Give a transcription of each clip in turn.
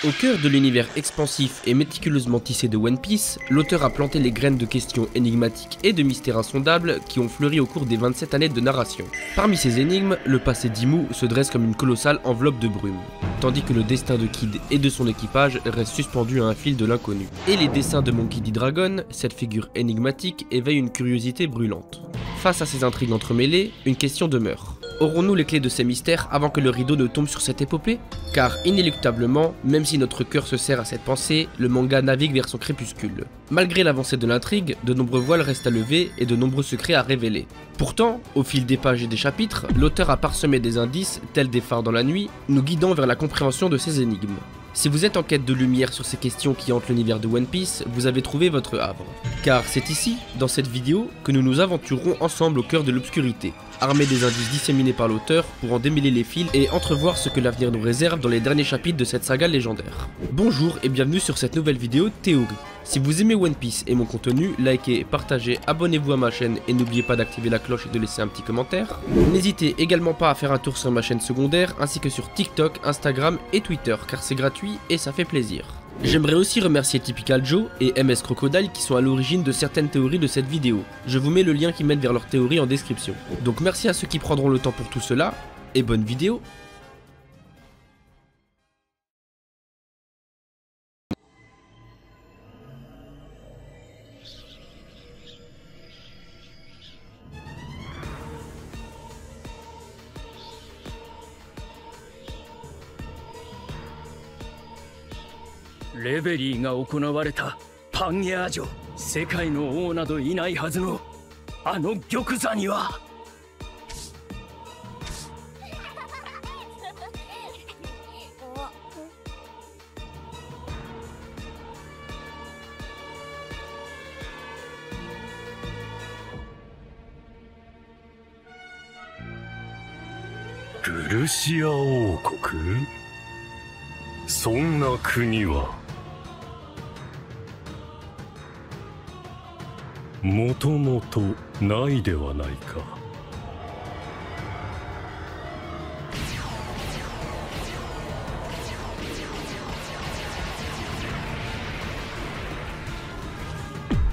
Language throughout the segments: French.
Au cœur de l'univers expansif et méticuleusement tissé de One Piece, l'auteur a planté les graines de questions énigmatiques et de mystères insondables qui ont fleuri au cours des 27 années de narration. Parmi ces énigmes, le passé d'Imu se dresse comme une colossale enveloppe de brume, tandis que le destin de Kid et de son équipage reste suspendu à un fil de l'inconnu. Et les dessins de Monkey D. Dragon, cette figure énigmatique, éveille une curiosité brûlante. Face à ces intrigues entremêlées, une question demeure. Aurons-nous les clés de ces mystères avant que le rideau ne tombe sur cette épopée? Car inéluctablement, même si notre cœur se serre à cette pensée, le manga navigue vers son crépuscule. Malgré l'avancée de l'intrigue, de nombreux voiles restent à lever et de nombreux secrets à révéler. Pourtant, au fil des pages et des chapitres, l'auteur a parsemé des indices, tels des phares dans la nuit, nous guidant vers la compréhension de ces énigmes. Si vous êtes en quête de lumière sur ces questions qui hantent l'univers de One Piece, vous avez trouvé votre havre. Car c'est ici, dans cette vidéo, que nous nous aventurerons ensemble au cœur de l'obscurité, armés des indices disséminés par l'auteur pour en démêler les fils et entrevoir ce que l'avenir nous réserve dans les derniers chapitres de cette saga légendaire. Bonjour et bienvenue sur cette nouvelle vidéo théorie. Si vous aimez One Piece et mon contenu, likez, partagez, abonnez-vous à ma chaîne et n'oubliez pas d'activer la cloche et de laisser un petit commentaire. N'hésitez également pas à faire un tour sur ma chaîne secondaire ainsi que sur TikTok, Instagram et Twitter car c'est gratuit et ça fait plaisir. J'aimerais aussi remercier Typical Joe et MS Crocodile qui sont à l'origine de certaines théories de cette vidéo. Je vous mets le lien qui mène vers leurs théories en description. Donc merci à ceux qui prendront le temps pour tout cela et bonne vidéo.レベリーが行われたパンゲア城、世界の王などいないはずのあの玉座にはグルシア王国？そんな国はもともとないではないか。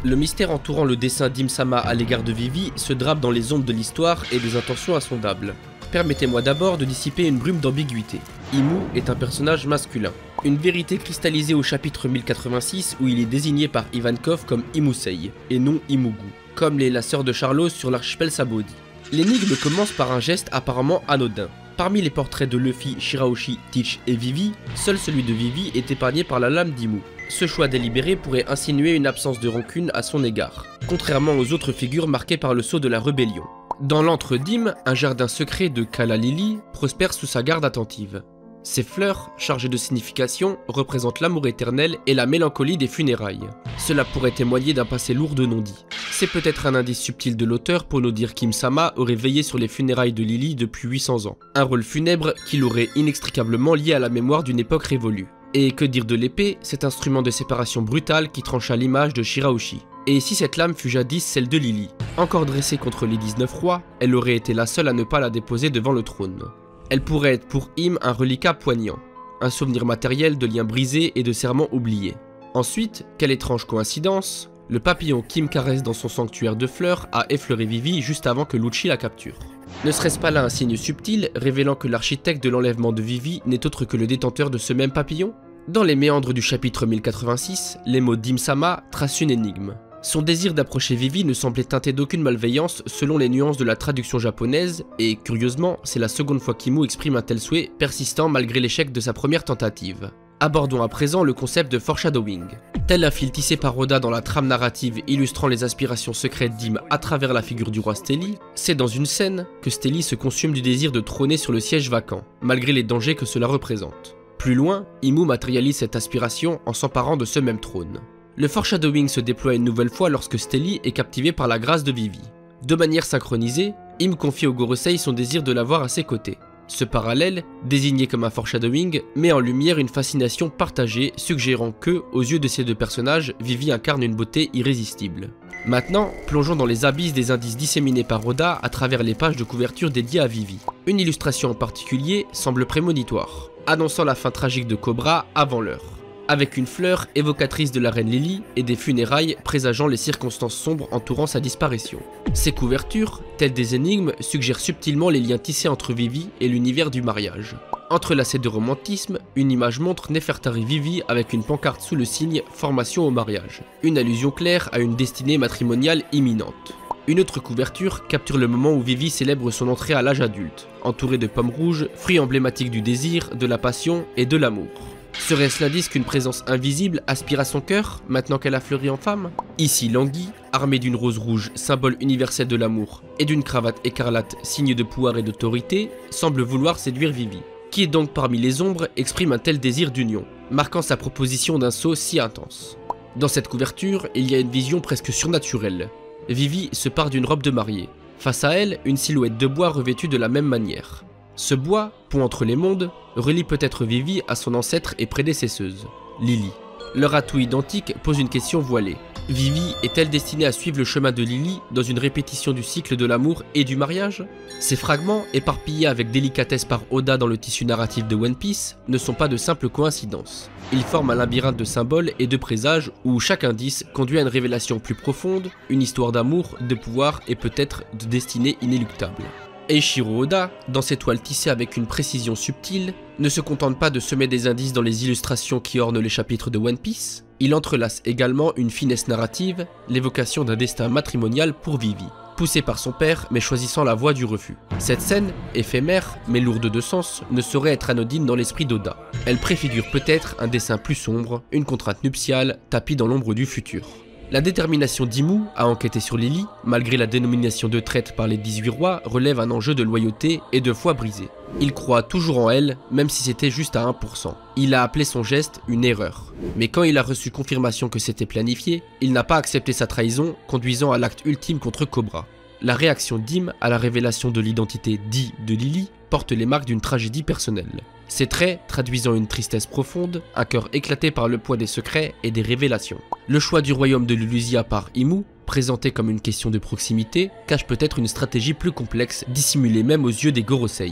Le mystère entourant le dessin d'Im-sama à l'égard de Vivi se drape dans les ombres de l'histoire et des intentions insondables. Permettez-moi d'abord de dissiper une brume d'ambiguïté. Imu est un personnage masculin. Une vérité cristallisée au chapitre 1086 où il est désigné par Ivankov comme Imusei et non Imugu, comme l'est la sœur de Charlos sur l'archipel Sabodi. L'énigme commence par un geste apparemment anodin. Parmi les portraits de Luffy, Shirahoshi, Teach et Vivi, seul celui de Vivi est épargné par la lame d'Imu. Ce choix délibéré pourrait insinuer une absence de rancune à son égard, contrairement aux autres figures marquées par le sceau de la rébellion. Dans l'antre d'Im, un jardin secret de Kala Lily prospère sous sa garde attentive. Ces fleurs, chargées de signification, représentent l'amour éternel et la mélancolie des funérailles. Cela pourrait témoigner d'un passé lourd de non-dits. C'est peut-être un indice subtil de l'auteur pour nous dire qu'Im-sama aurait veillé sur les funérailles de Lily depuis 800 ans. Un rôle funèbre qui l'aurait inextricablement lié à la mémoire d'une époque révolue. Et que dire de l'épée, cet instrument de séparation brutale qui trancha l'image de Shirahoshi. Et si cette lame fut jadis celle de Lily? Encore dressée contre les 19 rois, elle aurait été la seule à ne pas la déposer devant le trône. Elle pourrait être pour Im un reliquat poignant, un souvenir matériel de liens brisés et de serments oubliés. Ensuite, quelle étrange coïncidence, le papillon qu'Im caresse dans son sanctuaire de fleurs a effleuré Vivi juste avant que Lucci la capture. Ne serait-ce pas là un signe subtil révélant que l'architecte de l'enlèvement de Vivi n'est autre que le détenteur de ce même papillon? Dans les méandres du chapitre 1086, les mots d'Im-sama tracent une énigme. Son désir d'approcher Vivi ne semblait teinté d'aucune malveillance selon les nuances de la traduction japonaise et, curieusement, c'est la seconde fois qu'Imu exprime un tel souhait, persistant malgré l'échec de sa première tentative. Abordons à présent le concept de foreshadowing. Tel un fil tissé par Oda dans la trame narrative illustrant les aspirations secrètes d'Im à travers la figure du roi Stelly, c'est dans une scène que Stelly se consume du désir de trôner sur le siège vacant, malgré les dangers que cela représente. Plus loin, Imu matérialise cette aspiration en s'emparant de ce même trône. Le foreshadowing se déploie une nouvelle fois lorsque Stelly est captivé par la grâce de Vivi. De manière synchronisée, Im confie au Gorosei son désir de l'avoir à ses côtés. Ce parallèle, désigné comme un foreshadowing, met en lumière une fascination partagée, suggérant que, aux yeux de ces deux personnages, Vivi incarne une beauté irrésistible. Maintenant, plongeons dans les abysses des indices disséminés par Oda à travers les pages de couverture dédiées à Vivi. Une illustration en particulier semble prémonitoire. annonçant la fin tragique de Cobra avant l'heure, avec une fleur évocatrice de la reine Lily et des funérailles présageant les circonstances sombres entourant sa disparition. Ces couvertures, telles des énigmes, suggèrent subtilement les liens tissés entre Vivi et l'univers du mariage. Entrelacé de romantisme, une image montre Nefertari Vivi avec une pancarte sous le signe « Formation au mariage », une allusion claire à une destinée matrimoniale imminente. Une autre couverture capture le moment où Vivi célèbre son entrée à l'âge adulte, entourée de pommes rouges, fruits emblématiques du désir, de la passion et de l'amour. Serait-ce l'indice qu'une présence invisible aspire à son cœur, maintenant qu'elle a fleuri en femme? Ici, l'anguille, armée d'une rose rouge, symbole universel de l'amour, et d'une cravate écarlate, signe de pouvoir et d'autorité, semble vouloir séduire Vivi. Qui donc parmi les ombres exprime un tel désir d'union, marquant sa proposition d'un saut si intense? Dans cette couverture, il y a une vision presque surnaturelle. Vivi se pare d'une robe de mariée. Face à elle, une silhouette de bois revêtue de la même manière. Ce bois, pont entre les mondes, relie peut-être Vivi à son ancêtre et prédécesseuse, Lily. Leur atout identique pose une question voilée. Vivi est-elle destinée à suivre le chemin de Lily dans une répétition du cycle de l'amour et du mariage? Ces fragments, éparpillés avec délicatesse par Oda dans le tissu narratif de One Piece, ne sont pas de simples coïncidences. Ils forment un labyrinthe de symboles et de présages où chaque indice conduit à une révélation plus profonde, une histoire d'amour, de pouvoir et peut-être de destinée inéluctable. Eiichiro Oda, dans ses toiles tissées avec une précision subtile, ne se contente pas de semer des indices dans les illustrations qui ornent les chapitres de One Piece, il entrelace également une finesse narrative, l'évocation d'un destin matrimonial pour Vivi, poussé par son père mais choisissant la voie du refus. Cette scène, éphémère mais lourde de sens, ne saurait être anodine dans l'esprit d'Oda. Elle préfigure peut-être un dessein plus sombre, une contrainte nuptiale tapie dans l'ombre du futur. La détermination d'Imu à enquêter sur Lily, malgré la dénomination de traite par les 18 rois, relève un enjeu de loyauté et de foi brisée. Il croit toujours en elle, même si c'était juste à 1%. Il a appelé son geste une erreur. Mais quand il a reçu confirmation que c'était planifié, il n'a pas accepté sa trahison, conduisant à l'acte ultime contre Cobra. La réaction d'Im à la révélation de l'identité dit de Lily porte les marques d'une tragédie personnelle. Ses traits traduisant une tristesse profonde, un cœur éclaté par le poids des secrets et des révélations. Le choix du royaume de Lulusia par Imu, présenté comme une question de proximité, cache peut-être une stratégie plus complexe, dissimulée même aux yeux des Gorosei.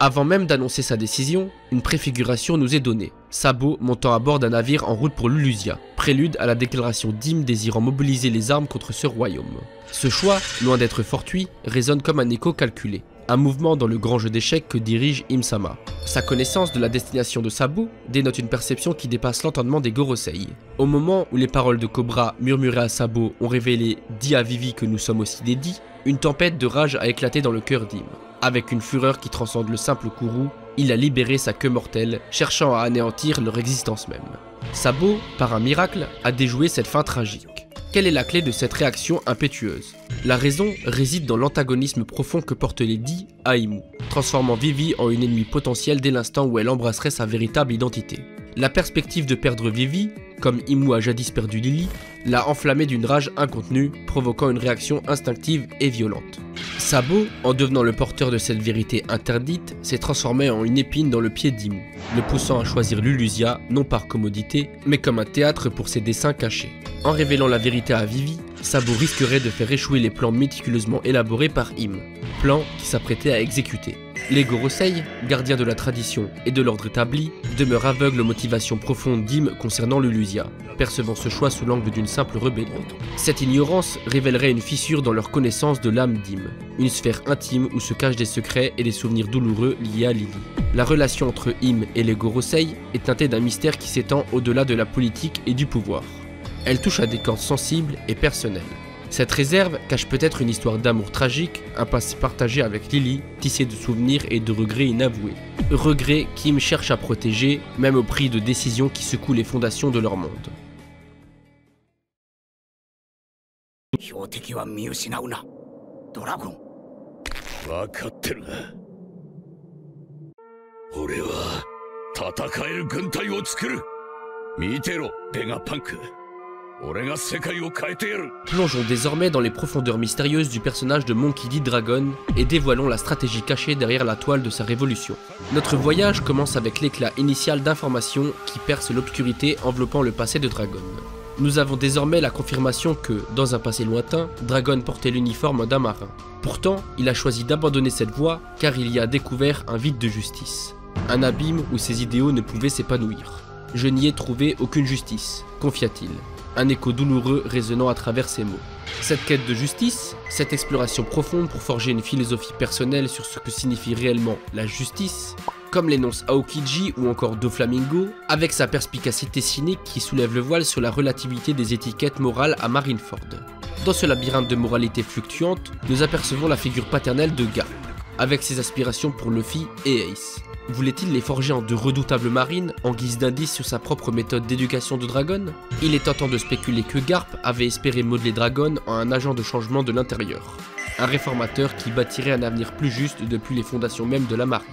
Avant même d'annoncer sa décision, une préfiguration nous est donnée. Sabo montant à bord d'un navire en route pour Lulusia, prélude à la déclaration d'Im désirant mobiliser les armes contre ce royaume. Ce choix, loin d'être fortuit, résonne comme un écho calculé. Un mouvement dans le grand jeu d'échecs que dirige Im-sama. Sa connaissance de la destination de Sabo dénote une perception qui dépasse l'entendement des Gorosei. Au moment où les paroles de Cobra murmurées à Sabo ont révélé « Dis à Vivi que nous sommes aussi des dits », une tempête de rage a éclaté dans le cœur d'Im. Avec une fureur qui transcende le simple courroux, il a libéré sa queue mortelle, cherchant à anéantir leur existence même. Sabo, par un miracle, a déjoué cette fin tragique. Quelle est la clé de cette réaction impétueuse? La raison réside dans l'antagonisme profond que portent les dits à Imu, transformant Vivi en une ennemie potentielle dès l'instant où elle embrasserait sa véritable identité. La perspective de perdre Vivi, comme Imu a jadis perdu Lily, l'a enflammé d'une rage incontenue, provoquant une réaction instinctive et violente. Sabo, en devenant le porteur de cette vérité interdite, s'est transformé en une épine dans le pied d'Imu, le poussant à choisir Lulusia, non par commodité, mais comme un théâtre pour ses desseins cachés. En révélant la vérité à Vivi, Sabo risquerait de faire échouer les plans méticuleusement élaborés par Im, plans qui s'apprêtaient à exécuter. Les Gorosei, gardiens de la tradition et de l'ordre établi, demeurent aveugles aux motivations profondes d'Im concernant Lulusia, percevant ce choix sous l'angle d'une simple rébellion. Cette ignorance révélerait une fissure dans leur connaissance de l'âme d'Im, une sphère intime où se cachent des secrets et des souvenirs douloureux liés à Lily. La relation entre Im et les Gorosei est teintée d'un mystère qui s'étend au-delà de la politique et du pouvoir. Elle touche à des cordes sensibles et personnelles. Cette réserve cache peut-être une histoire d'amour tragique, un passé partagé avec Lily, tissé de souvenirs et de regrets inavoués. Regrets qu'Im cherche à protéger, même au prix de décisions qui secouent les fondations de leur monde. Plongeons désormais dans les profondeurs mystérieuses du personnage de Monkey D. Dragon et dévoilons la stratégie cachée derrière la toile de sa révolution. Notre voyage commence avec l'éclat initial d'informations qui perce l'obscurité enveloppant le passé de Dragon. Nous avons désormais la confirmation que, dans un passé lointain, Dragon portait l'uniforme d'un marin. Pourtant, il a choisi d'abandonner cette voie car il y a découvert un vide de justice. un abîme où ses idéaux ne pouvaient s'épanouir. Je n'y ai trouvé aucune justice, confia-t-il, un écho douloureux résonnant à travers ses mots. Cette quête de justice, cette exploration profonde pour forger une philosophie personnelle sur ce que signifie réellement la justice, comme l'énonce Aokiji ou encore Doflamingo, avec sa perspicacité cynique qui soulève le voile sur la relativité des étiquettes morales à Marineford. Dans ce labyrinthe de moralité fluctuante, nous apercevons la figure paternelle de Garp, avec ses aspirations pour Luffy et Ace. Voulait-il les forger en de redoutables marines en guise d'indice sur sa propre méthode d'éducation de Dragon? Il est tentant de spéculer que Garp avait espéré modeler Dragon en un agent de changement de l'intérieur, un réformateur qui bâtirait un avenir plus juste depuis les fondations mêmes de la marine.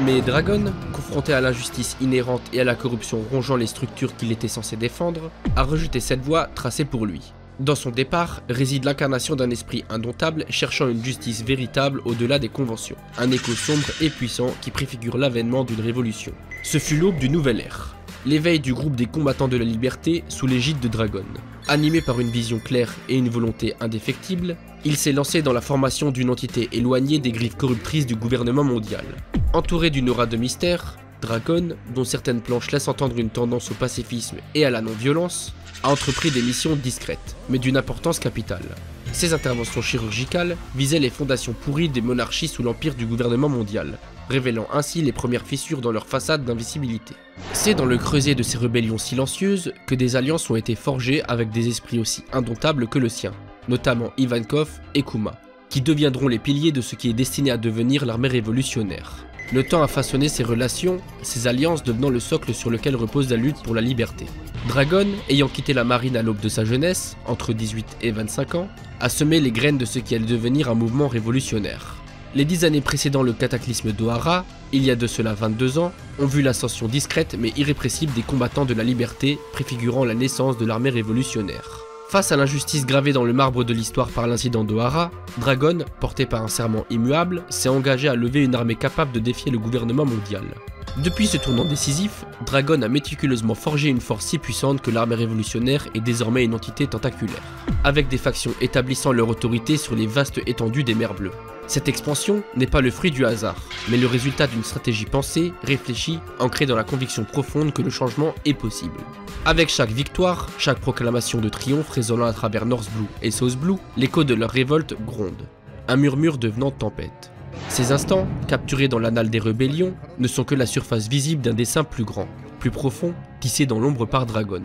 Mais Dragon, confronté à l'injustice inhérente et à la corruption rongeant les structures qu'il était censé défendre, a rejeté cette voie tracée pour lui. Dans son départ réside l'incarnation d'un esprit indomptable cherchant une justice véritable au-delà des conventions, un écho sombre et puissant qui préfigure l'avènement d'une révolution. Ce fut l'aube d'une nouvelle ère, l'éveil du groupe des combattants de la liberté sous l'égide de Dragon. Animé par une vision claire et une volonté indéfectible, il s'est lancé dans la formation d'une entité éloignée des griffes corruptrices du gouvernement mondial. Entouré d'une aura de mystère, Dragon, dont certaines planches laissent entendre une tendance au pacifisme et à la non-violence, a entrepris des missions discrètes, mais d'une importance capitale. Ses interventions chirurgicales visaient les fondations pourries des monarchies sous l'empire du gouvernement mondial, révélant ainsi les premières fissures dans leur façade d'invisibilité. C'est dans le creuset de ces rébellions silencieuses que des alliances ont été forgées avec des esprits aussi indomptables que le sien, notamment Ivankov et Kuma, qui deviendront les piliers de ce qui est destiné à devenir l'armée révolutionnaire. Le temps a façonné ces relations, ces alliances devenant le socle sur lequel repose la lutte pour la liberté. Dragon, ayant quitté la marine à l'aube de sa jeunesse, entre 18 et 25 ans, a semé les graines de ce qui allait devenir un mouvement révolutionnaire. Les 10 années précédant le cataclysme d'Ohara, il y a de cela 22 ans, ont vu l'ascension discrète mais irrépressible des combattants de la liberté, préfigurant la naissance de l'armée révolutionnaire. Face à l'injustice gravée dans le marbre de l'histoire par l'incident d'Ohara, Dragon, porté par un serment immuable, s'est engagé à lever une armée capable de défier le gouvernement mondial. Depuis ce tournant décisif, Dragon a méticuleusement forgé une force si puissante que l'armée révolutionnaire est désormais une entité tentaculaire, avec des factions établissant leur autorité sur les vastes étendues des mers bleues. Cette expansion n'est pas le fruit du hasard, mais le résultat d'une stratégie pensée, réfléchie, ancrée dans la conviction profonde que le changement est possible. Avec chaque victoire, chaque proclamation de triomphe résonnant à travers North Blue et South Blue, l'écho de leur révolte gronde, un murmure devenant tempête. Ces instants, capturés dans l'annale des rébellions, ne sont que la surface visible d'un dessin plus grand, plus profond, tissé dans l'ombre par Dragon.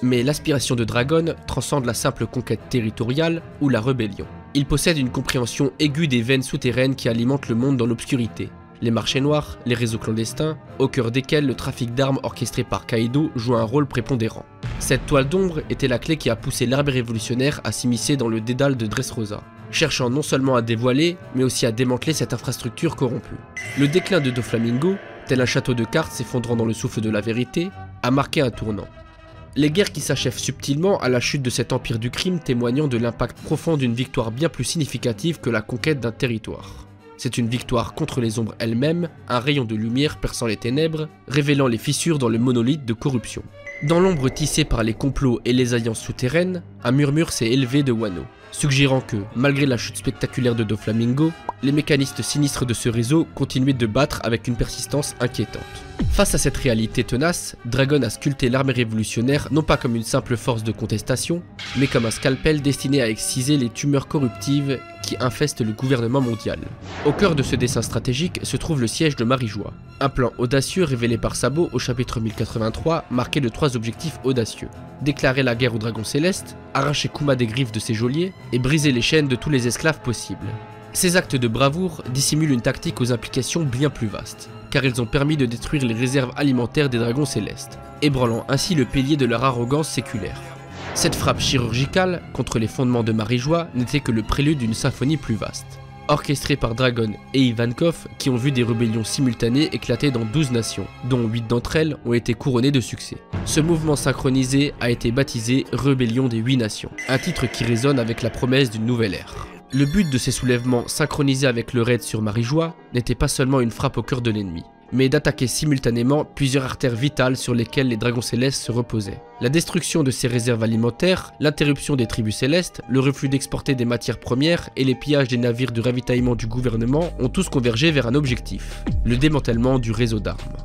Mais l'aspiration de Dragon transcende la simple conquête territoriale ou la rébellion. Il possède une compréhension aiguë des veines souterraines qui alimentent le monde dans l'obscurité. Les marchés noirs, les réseaux clandestins, au cœur desquels le trafic d'armes orchestré par Kaido joue un rôle prépondérant. Cette toile d'ombre était la clé qui a poussé l'armée révolutionnaire à s'immiscer dans le dédale de Dressrosa, cherchant non seulement à dévoiler, mais aussi à démanteler cette infrastructure corrompue. Le déclin de Doflamingo, tel un château de cartes s'effondrant dans le souffle de la vérité, a marqué un tournant. Les guerres qui s'achèvent subtilement à la chute de cet empire du crime témoignant de l'impact profond d'une victoire bien plus significative que la conquête d'un territoire. C'est une victoire contre les ombres elles-mêmes, un rayon de lumière perçant les ténèbres, révélant les fissures dans le monolithe de corruption. Dans l'ombre tissée par les complots et les alliances souterraines, un murmure s'est élevé de Wano, suggérant que, malgré la chute spectaculaire de Doflamingo, les mécanistes sinistres de ce réseau continuaient de battre avec une persistance inquiétante. Face à cette réalité tenace, Dragon a sculpté l'armée révolutionnaire non pas comme une simple force de contestation, mais comme un scalpel destiné à exciser les tumeurs corruptives qui infestent le gouvernement mondial. Au cœur de ce dessin stratégique se trouve le siège de Marijois, un plan audacieux révélé par Sabo au chapitre 1083, marqué de 3 objectifs audacieux. Déclarer la guerre au dragon céleste, arracher Kuma des griffes de ses geôliers et briser les chaînes de tous les esclaves possibles. Ces actes de bravoure dissimulent une tactique aux implications bien plus vastes, car ils ont permis de détruire les réserves alimentaires des dragons célestes, ébranlant ainsi le pilier de leur arrogance séculaire. Cette frappe chirurgicale contre les fondements de Marijois n'était que le prélude d'une symphonie plus vaste, orchestrée par Dragon et Ivankov qui ont vu des rébellions simultanées éclater dans 12 nations, dont 8 d'entre elles ont été couronnées de succès. Ce mouvement synchronisé a été baptisé Rébellion des 8 nations, un titre qui résonne avec la promesse d'une nouvelle ère. Le but de ces soulèvements synchronisés avec le raid sur Marijois n'était pas seulement une frappe au cœur de l'ennemi, mais d'attaquer simultanément plusieurs artères vitales sur lesquelles les dragons célestes se reposaient. La destruction de ces réserves alimentaires, l'interruption des tribus célestes, le refus d'exporter des matières premières et les pillages des navires de ravitaillement du gouvernement ont tous convergé vers un objectif, le démantèlement du réseau d'armes.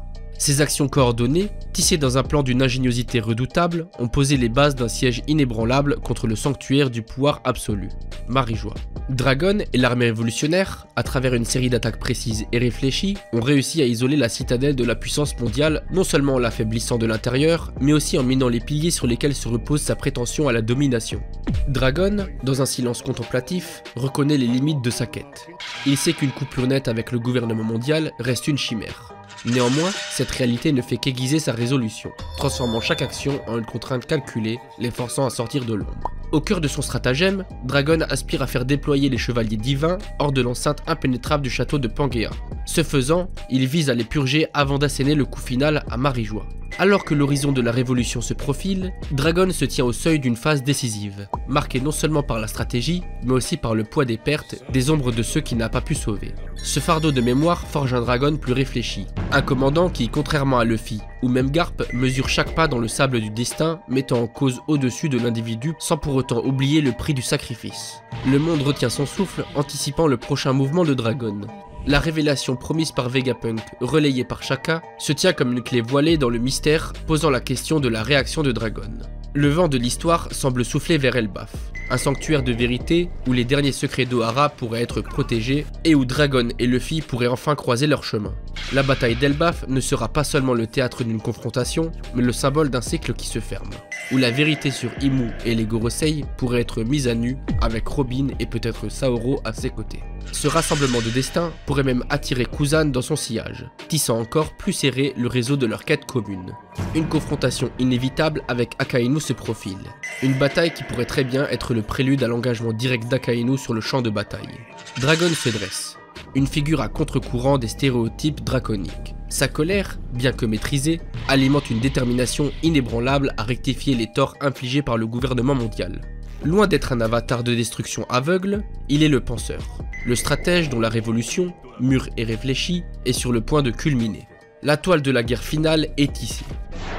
Ces actions coordonnées, tissées dans un plan d'une ingéniosité redoutable, ont posé les bases d'un siège inébranlable contre le sanctuaire du pouvoir absolu, Marijois. Dragon et l'armée révolutionnaire, à travers une série d'attaques précises et réfléchies, ont réussi à isoler la citadelle de la puissance mondiale, non seulement en l'affaiblissant de l'intérieur, mais aussi en minant les piliers sur lesquels se repose sa prétention à la domination. Dragon, dans un silence contemplatif, reconnaît les limites de sa quête. Il sait qu'une coupure nette avec le gouvernement mondial reste une chimère. Néanmoins, cette réalité ne fait qu'aiguiser sa résolution, transformant chaque action en une contrainte calculée, les forçant à sortir de l'ombre. Au cœur de son stratagème, Dragon aspire à faire déployer les chevaliers divins hors de l'enceinte impénétrable du château de Pangea. Ce faisant, il vise à les purger avant d'asséner le coup final à Marijois. Alors que l'horizon de la révolution se profile, Dragon se tient au seuil d'une phase décisive, marquée non seulement par la stratégie, mais aussi par le poids des pertes, des ombres de ceux qu'il n'a pas pu sauver. Ce fardeau de mémoire forge un Dragon plus réfléchi, un commandant qui, contrairement à Luffy ou même Garp, mesure chaque pas dans le sable du destin, mettant en cause au-dessus de l'individu sans pour autant oublier le prix du sacrifice. Le monde retient son souffle, anticipant le prochain mouvement de Dragon. La révélation promise par Vegapunk, relayée par Shaka, se tient comme une clé voilée dans le mystère, posant la question de la réaction de Dragon. Le vent de l'histoire semble souffler vers Elbaf, un sanctuaire de vérité où les derniers secrets d'Ohara pourraient être protégés et où Dragon et Luffy pourraient enfin croiser leur chemin. La bataille d'Elbaf ne sera pas seulement le théâtre d'une confrontation, mais le symbole d'un cycle qui se ferme, où la vérité sur Imu et les Gorosei pourrait être mise à nu avec Robin et peut-être Saoro à ses côtés. Ce rassemblement de destin pourrait même attirer Kuzan dans son sillage, tissant encore plus serré le réseau de leur quête commune. Une confrontation inévitable avec Akainu se profile, une bataille qui pourrait très bien être le prélude à l'engagement direct d'Akainu sur le champ de bataille. Dragon se dresse, une figure à contre-courant des stéréotypes draconiques. Sa colère, bien que maîtrisée, alimente une détermination inébranlable à rectifier les torts infligés par le gouvernement mondial. Loin d'être un avatar de destruction aveugle, il est le penseur, le stratège dont la révolution, mûre et réfléchie, est sur le point de culminer. La toile de la guerre finale est tissée,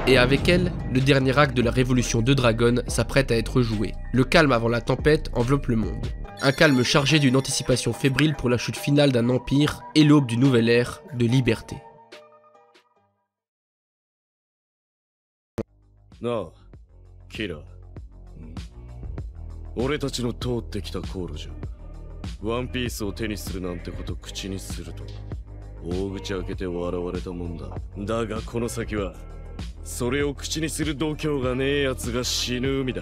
et avec elle, le dernier acte de la révolution de Dragon s'apprête à être joué. Le calme avant la tempête enveloppe le monde. Un calme chargé d'une anticipation fébrile pour la chute finale d'un empire et l'aube d'une nouvelle ère de liberté. Non, Kira. 俺たちの通ってきた航路じゃワンピースを手にするなんてこと口にすると大口開けて笑われたもんだ。だがこの先はそれを口にする度胸がねえやつが死ぬ海だ。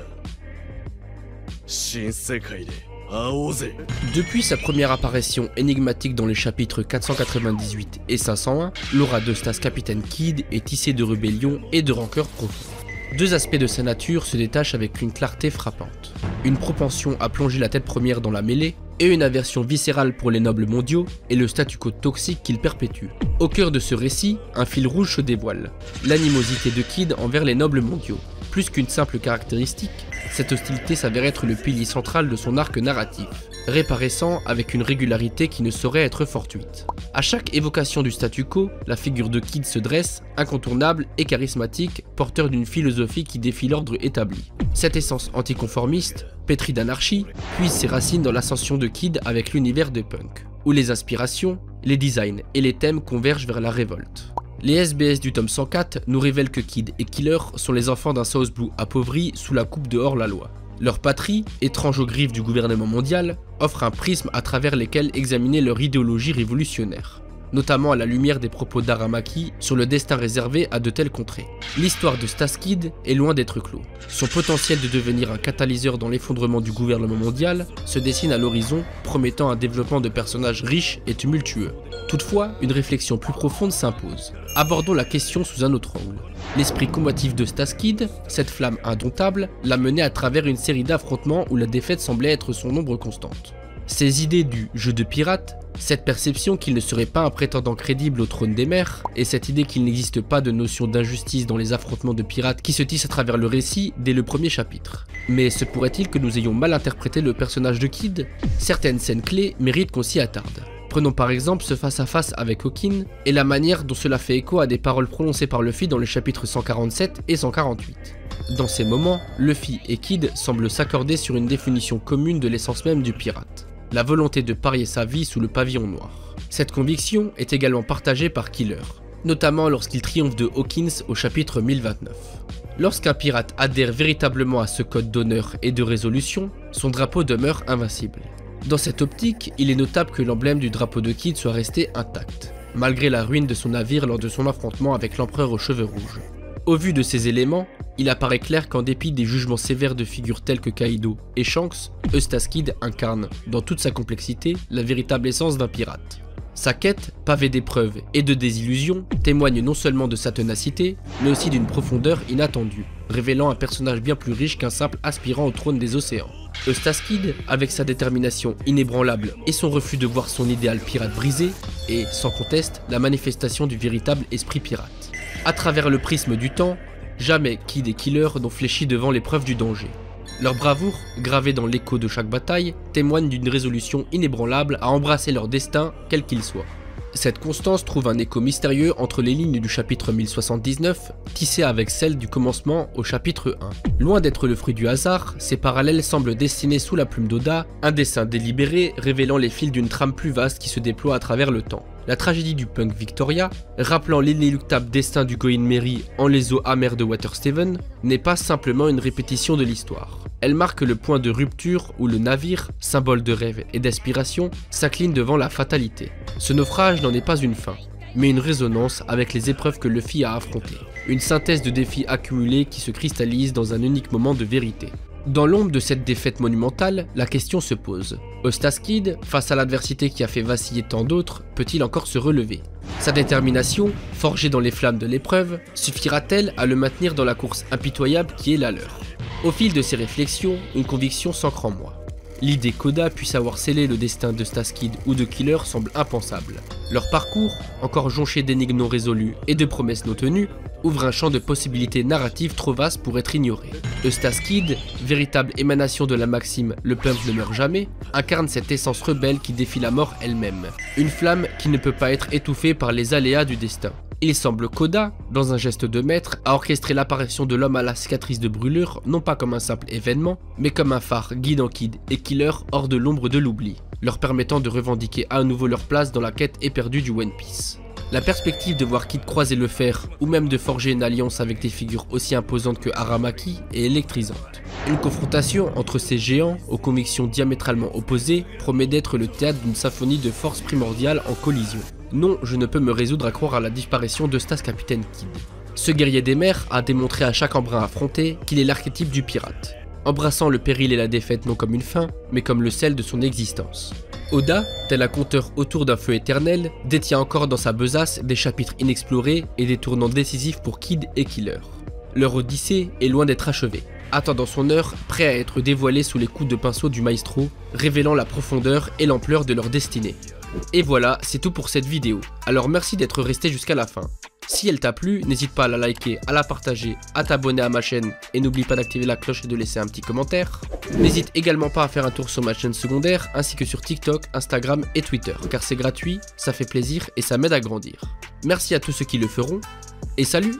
新世界で会おうぜ。 Depuis sa première apparition énigmatique dans les chapitres 498 et 501, l'aura de Stas Capitaine Kid est tissée de rébellion et de rancœur profonde. Deux aspects de sa nature se détachent avec une clarté frappante. Une propension à plonger la tête première dans la mêlée et une aversion viscérale pour les nobles mondiaux et le statu quo toxique qu'il perpétue. Au cœur de ce récit, un fil rouge se dévoile, l'animosité de Kid envers les nobles mondiaux. Plus qu'une simple caractéristique, cette hostilité s'avère être le pilier central de son arc narratif, réapparaissant avec une régularité qui ne saurait être fortuite. À chaque évocation du statu quo, la figure de Kid se dresse, incontournable et charismatique, porteur d'une philosophie qui défie l'ordre établi. Cette essence anticonformiste, pétrie d'anarchie, puise ses racines dans l'ascension de Kid avec l'univers de Punk, où les inspirations, les designs et les thèmes convergent vers la révolte. Les SBS du tome 104 nous révèlent que Kid et Killer sont les enfants d'un South Blue appauvri sous la coupe de hors-la-loi. Leur patrie, étrange aux griffes du gouvernement mondial, offre un prisme à travers lesquels examiner leur idéologie révolutionnaire, notamment à la lumière des propos d'Aramaki sur le destin réservé à de telles contrées. L'histoire de Stas Kid est loin d'être clos. Son potentiel de devenir un catalyseur dans l'effondrement du gouvernement mondial se dessine à l'horizon, promettant un développement de personnages riches et tumultueux. Toutefois, une réflexion plus profonde s'impose. Abordons la question sous un autre angle. L'esprit combatif de Stas Kid, cette flamme indomptable, l'a mené à travers une série d'affrontements où la défaite semblait être son ombre constante. Ses idées du jeu de pirate, cette perception qu'il ne serait pas un prétendant crédible au trône des mers, et cette idée qu'il n'existe pas de notion d'injustice dans les affrontements de pirates qui se tissent à travers le récit dès le premier chapitre. Mais se pourrait-il que nous ayons mal interprété le personnage de Kid? Certaines scènes clés méritent qu'on s'y attarde. Prenons par exemple ce face-à-face avec Hawkins et la manière dont cela fait écho à des paroles prononcées par Luffy dans les chapitres 147 et 148. Dans ces moments, Luffy et Kid semblent s'accorder sur une définition commune de l'essence même du pirate, la volonté de parier sa vie sous le pavillon noir. Cette conviction est également partagée par Killer, notamment lorsqu'il triomphe de Hawkins au chapitre 1029. Lorsqu'un pirate adhère véritablement à ce code d'honneur et de résolution, son drapeau demeure invincible. Dans cette optique, il est notable que l'emblème du drapeau de Kid soit resté intact, malgré la ruine de son navire lors de son affrontement avec l'empereur aux cheveux rouges. Au vu de ces éléments, il apparaît clair qu'en dépit des jugements sévères de figures telles que Kaido et Shanks, Eustace Kid incarne, dans toute sa complexité, la véritable essence d'un pirate. Sa quête, pavée d'épreuves et de désillusions, témoigne non seulement de sa ténacité, mais aussi d'une profondeur inattendue, révélant un personnage bien plus riche qu'un simple aspirant au trône des océans. Eustace Kid, avec sa détermination inébranlable et son refus de voir son idéal pirate brisé, est, sans conteste, la manifestation du véritable esprit pirate. À travers le prisme du temps, jamais Kid et Killer n'ont fléchi devant l'épreuve du danger. Leur bravoure, gravée dans l'écho de chaque bataille, témoigne d'une résolution inébranlable à embrasser leur destin, quel qu'il soit. Cette constance trouve un écho mystérieux entre les lignes du chapitre 1079, tissées avec celles du commencement au chapitre 1. Loin d'être le fruit du hasard, ces parallèles semblent dessiner sous la plume d'Oda un dessin délibéré révélant les fils d'une trame plus vaste qui se déploie à travers le temps. La tragédie du punk Victoria, rappelant l'inéluctable destin du Going Merry en les eaux amères de Watersteven, n'est pas simplement une répétition de l'histoire. Elle marque le point de rupture où le navire, symbole de rêve et d'aspiration, s'incline devant la fatalité. Ce naufrage n'en est pas une fin, mais une résonance avec les épreuves que Luffy a affrontées. Une synthèse de défis accumulés qui se cristallise dans un unique moment de vérité. Dans l'ombre de cette défaite monumentale, la question se pose. Eustace Kid, face à l'adversité qui a fait vaciller tant d'autres, peut-il encore se relever? Sa détermination, forgée dans les flammes de l'épreuve, suffira-t-elle à le maintenir dans la course impitoyable qui est la leur? Au fil de ces réflexions, une conviction s'ancre en moi. L'idée qu'Oda puisse avoir scellé le destin d'Eustace Kid ou de Killer semble impensable. Leur parcours, encore jonché d'énigmes non résolues et de promesses non tenues, ouvre un champ de possibilités narratives trop vaste pour être ignoré. Eustace Kid, véritable émanation de la maxime « le punk ne meurt jamais », incarne cette essence rebelle qui défie la mort elle-même. Une flamme qui ne peut pas être étouffée par les aléas du destin. Il semble qu'Oda, dans un geste de maître, a orchestré l'apparition de l'homme à la cicatrice de brûlure non pas comme un simple événement, mais comme un phare guidant Kid et Killer hors de l'ombre de l'oubli, leur permettant de revendiquer à nouveau leur place dans la quête éperdue du One Piece. La perspective de voir Kid croiser le fer, ou même de forger une alliance avec des figures aussi imposantes que Aramaki, est électrisante. Une confrontation entre ces géants, aux convictions diamétralement opposées, promet d'être le théâtre d'une symphonie de forces primordiales en collision. Non, je ne peux me résoudre à croire à la disparition d'Eustace Capitaine Kid. Ce guerrier des mers a démontré à chaque embrun affronté qu'il est l'archétype du pirate, embrassant le péril et la défaite non comme une fin, mais comme le sel de son existence. Oda, tel un conteur autour d'un feu éternel, détient encore dans sa besace des chapitres inexplorés et des tournants décisifs pour Kid et Killer. Leur odyssée est loin d'être achevée, attendant son heure, prêt à être dévoilé sous les coups de pinceau du maestro, révélant la profondeur et l'ampleur de leur destinée. Et voilà, c'est tout pour cette vidéo, alors merci d'être resté jusqu'à la fin. Si elle t'a plu, n'hésite pas à la liker, à la partager, à t'abonner à ma chaîne et n'oublie pas d'activer la cloche et de laisser un petit commentaire. N'hésite également pas à faire un tour sur ma chaîne secondaire ainsi que sur TikTok, Instagram et Twitter, car c'est gratuit, ça fait plaisir et ça m'aide à grandir. Merci à tous ceux qui le feront, et salut!